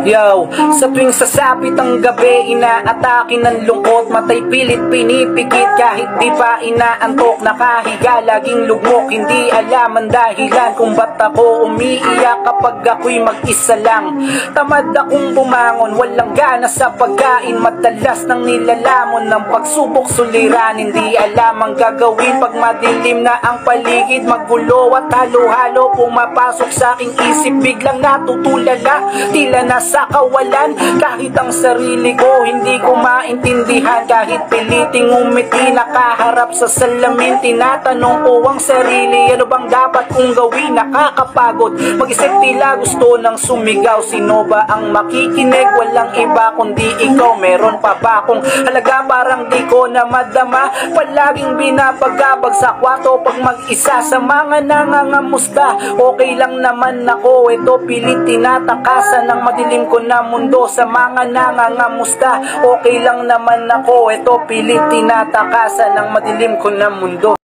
Yo, sa tuwing sasapit ang gabi, inaatake ng lungkot, matay pilit pinipikit kahit di pa inaantok. Nakahiga, laging lugmok, hindi alam ang dahilan kung ba't ako umiiyak kapag ako'y mag-isa lang. Tamad akong bumangon, walang gana sa pagkain, madalas nang nilalamon ng pagsubok suliranin. Di alam ang gagawin pag madilim na ang paligid, magulo at halo-halo pumapasok sa aking isip. Biglang natutulala, tila nasa kawalan, kahit ang sarili ko hindi ko maintindihan. Kahit piliting umiti, nakaharap sa salamin, tinatanong ko ang sarili, ano bang dapat kong gawin? Nakakapagod mag-isip, tila gusto nang sumigaw. Sino ba ang makikinig? Walang iba kundi ikaw. Meron pa ba akong halaga? Parang di ko na madama, palaging binabagabag sa kwarto pag mag-isa sa mga nangangamusta. Okay lang naman ako, ito pilit tinatakasan ng madilim ko na mundo sa mga nangangamusta. Okay lang naman ako, ito pilit tinatakasan ng madilim ko na mundo.